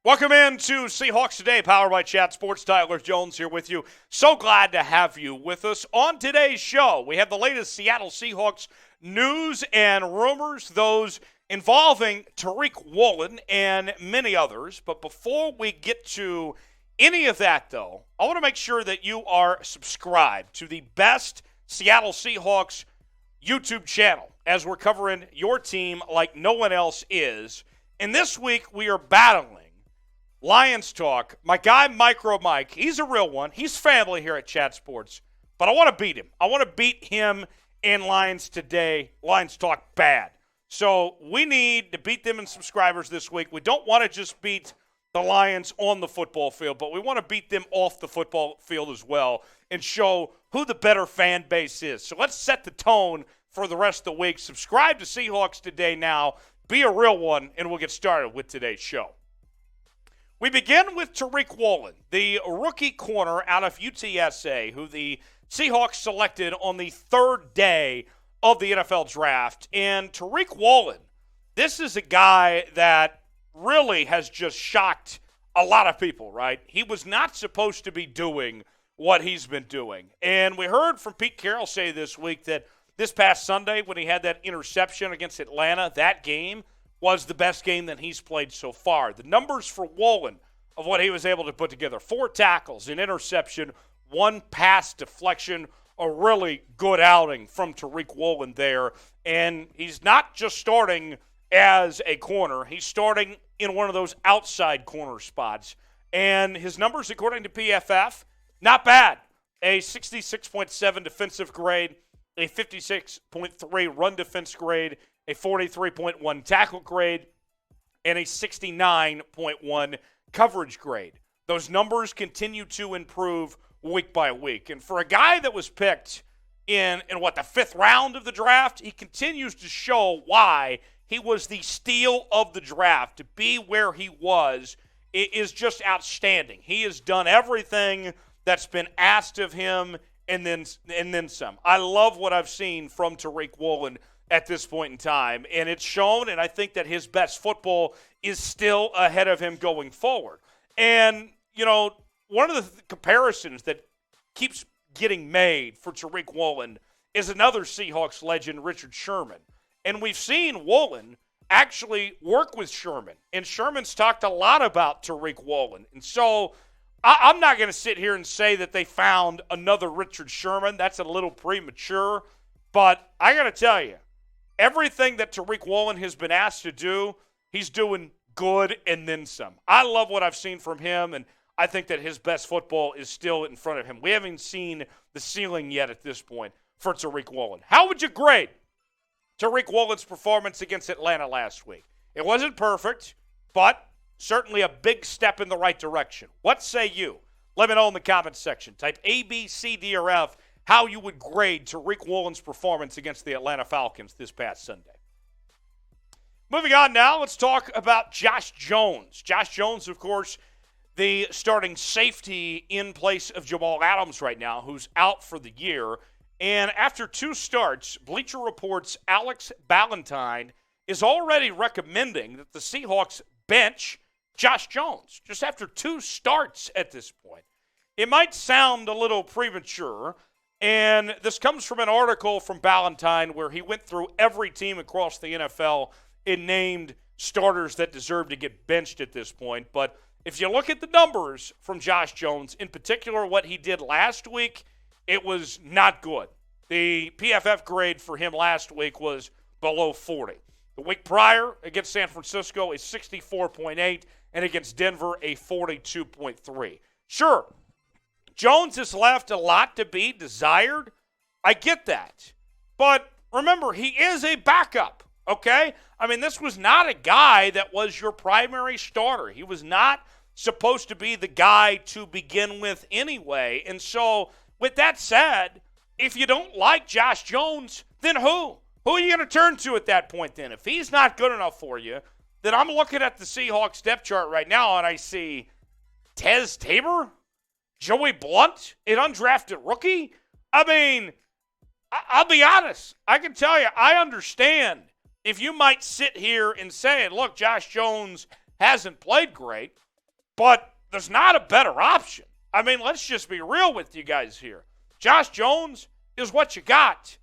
Welcome into Seahawks Today, powered by Chat Sports. Tyler Jones here with you. So glad to have you with us. On today's show, we have the latest Seattle Seahawks news and rumors, those involving Tariq Woolen and many others. But before we get to any of that, though, I want to make sure that you are subscribed to the best Seattle Seahawks YouTube channel, as we're covering your team like no one else is. And this week, we are battling Lions Talk. My guy, Micro Mike, he's a real one. He's family here at Chat Sports. But I want to beat him. I want to beat him in Lions Today. Lions Talk bad. So we need to beat them in subscribers this week. We don't want to just beat the Lions on the football field, but we want to beat them off the football field as well and show who the better fan base is. So let's set the tone for the rest of the week. Subscribe to Seahawks Today now. Be a real one, and we'll get started with today's show. We begin with Tariq Woolen, the rookie corner out of UTSA, who the Seahawks selected on the third day of the NFL draft. And Tariq Woolen, this is a guy that really has just shocked a lot of people, right? He was not supposed to be doing what he's been doing. And we heard from Pete Carroll say this week that this past Sunday when he had that interception against Atlanta, that game was the best game that he's played so far. The numbers for Woolen of what he was able to put together: 4 tackles, an interception, 1 pass deflection, a really good outing from Tariq Woolen there. And he's not just starting as a corner. He's starting in one of those outside corner spots. And his numbers, according to PFF, not bad. A 66.7 defensive grade, a 56.3 run defense grade, a 43.1 tackle grade, and a 69.1 coverage grade. Those numbers continue to improve week by week. And for a guy that was picked in the 5th round of the draft, he continues to show why he was the steal of the draft. To be where he was is just outstanding. He has done everything that's been asked of him and then some. I love what I've seen from Tariq Woolen at this point in time, and it's shown, and I think that his best football is still ahead of him going forward. And, you know, one of the comparisons that keeps getting made for Tariq Woolen is another Seahawks legend, Richard Sherman. And we've seen Woolen actually work with Sherman, and Sherman's talked a lot about Tariq Woolen. And so I'm not going to sit here and say that they found another Richard Sherman. That's a little premature. But I got to tell you, everything that Tariq Woolen has been asked to do, he's doing good and then some. I love what I've seen from him, and I think that his best football is still in front of him. We haven't seen the ceiling yet at this point for Tariq Woolen. How would you grade Tariq Woolen's performance against Atlanta last week? It wasn't perfect, but certainly a big step in the right direction. What say you? Let me know in the comments section. Type A, B, C, D, or F how you would grade Tariq Woolen's performance against the Atlanta Falcons this past Sunday. Moving on now, let's talk about Josh Jones. Josh Jones, of course, the starting safety in place of Jamal Adams right now, who's out for the year. And after 2 starts, Bleacher reports Alex Ballentine is already recommending that the Seahawks bench Josh Jones just after 2 starts at this point. It might sound a little premature, and this comes from an article from Ballentine where he went through every team across the NFL and named starters that deserve to get benched at this point. But if you look at the numbers from Josh Jones, in particular what he did last week, it was not good. The PFF grade for him last week was below 40. The week prior against San Francisco, a 64.8, and against Denver, a 42.3. Sure, Jones has left a lot to be desired. I get that. But remember, he is a backup, okay? I mean, this was not a guy that was your primary starter. He was not supposed to be the guy to begin with anyway. And so, with that said, if you don't like Josh Jones, then who? Who are you going to turn to at that point then? If he's not good enough for you, then I'm looking at the Seahawks depth chart right now and I see Teez Tabor, Joey Blount, an undrafted rookie. I mean, I'll be honest. I can tell you, I understand if you might sit here and say, look, Josh Jones hasn't played great, but there's not a better option. I mean, let's just be real with you guys here. Josh Jones is what you got.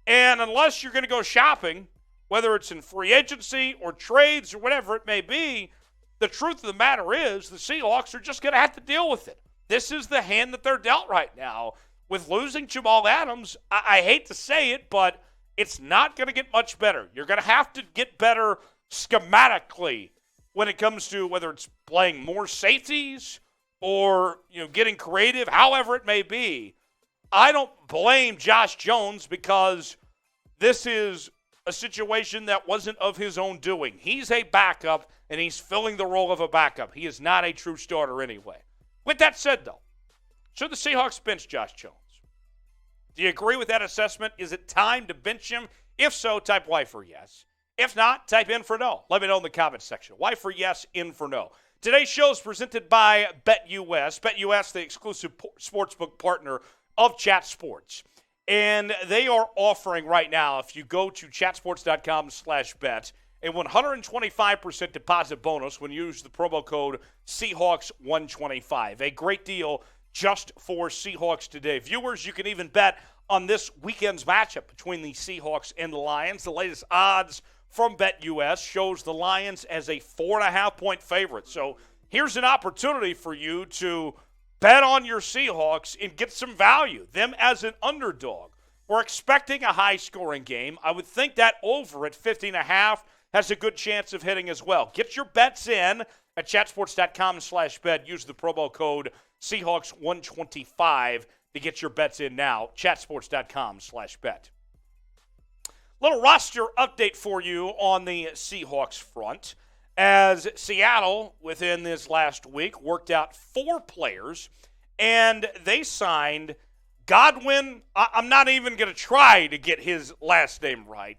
And unless you're going to go shopping, whether it's in free agency or trades or whatever it may be, the truth of the matter is the Seahawks are just going to have to deal with it. This is the hand that they're dealt right now. With losing Jamal Adams, I hate to say it, but it's not going to get much better. You're going to have to get better schematically when it comes to whether it's playing more safeties or getting creative, however it may be. I don't blame Josh Jones because this is a situation that wasn't of his own doing. He's a backup, and he's filling the role of a backup. He is not a true starter anyway. With that said, though, should the Seahawks bench Josh Jones? Do you agree with that assessment? Is it time to bench him? If so, type Y for yes. If not, type in for no. Let me know in the comments section. Y for yes, in for no. Today's show is presented by BetUS. BetUS, the exclusive sportsbook partner of Chat Sports. And they are offering right now, if you go to chatsports.com/bet, a 125% deposit bonus when you use the promo code Seahawks125. A great deal just for Seahawks Today viewers. You can even bet on this weekend's matchup between the Seahawks and the Lions. The latest odds from BetUS shows the Lions as a 4.5-point favorite. So here's an opportunity for you to bet on your Seahawks and get some value, them as an underdog. We're expecting a high-scoring game. I would think that over at 50.5 has a good chance of hitting as well. Get your bets in at chatsports.com/bet. Use the promo code Seahawks125 to get your bets in now. Chatsports.com/bet. Little roster update for you on the Seahawks front. As Seattle, within this last week, worked out 4 players, and they signed Godwin. I'm not even going to try to get his last name right.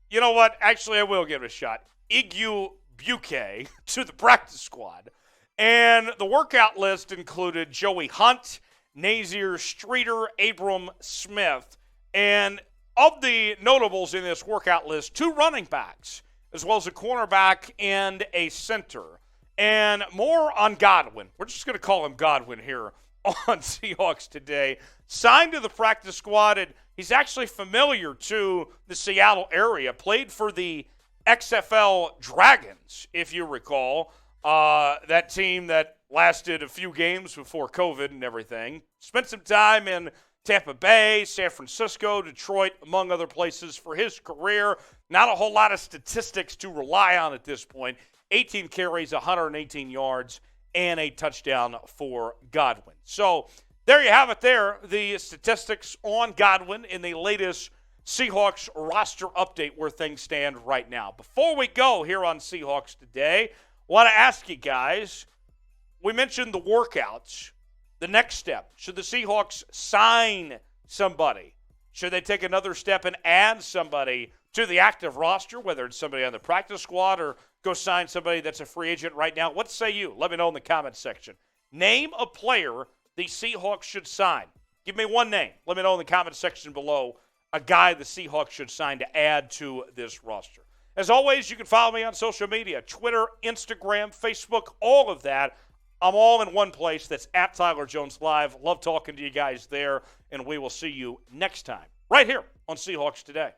You know what? Actually, I will give it a shot. Igwebuike to the practice squad. And the workout list included Joey Hunt, Nazir, Streater, Abram, Smith. And of the notables in this workout list, 2 running backs, as well as a cornerback and a center. And more on Godwin. We're just going to call him Godwin here on Seahawks Today. Signed to the practice squad, and he's actually familiar to the Seattle area. Played for the XFL Dragons, if you recall. That team that lasted a few games before COVID and everything. Spent some time in Tampa Bay, San Francisco, Detroit, among other places for his career. Not a whole lot of statistics to rely on at this point. 18 carries, 118 yards, and a touchdown for Godwin. So there you have it there, the statistics on Godwin in the latest Seahawks roster update where things stand right now. Before we go here on Seahawks Today, I want to ask you guys, we mentioned the workouts. The next step, should the Seahawks sign somebody? Should they take another step and add somebody to the active roster, whether it's somebody on the practice squad or go sign somebody that's a free agent right now? What say you? Let me know in the comments section. Name a player the Seahawks should sign. Give me one name. Let me know in the comments section below a guy the Seahawks should sign to add to this roster. As always, you can follow me on social media, Twitter, Instagram, Facebook, all of that. I'm all in one place. That's at Tyler Jones Live. Love talking to you guys there, and we will see you next time right here on Seahawks Today.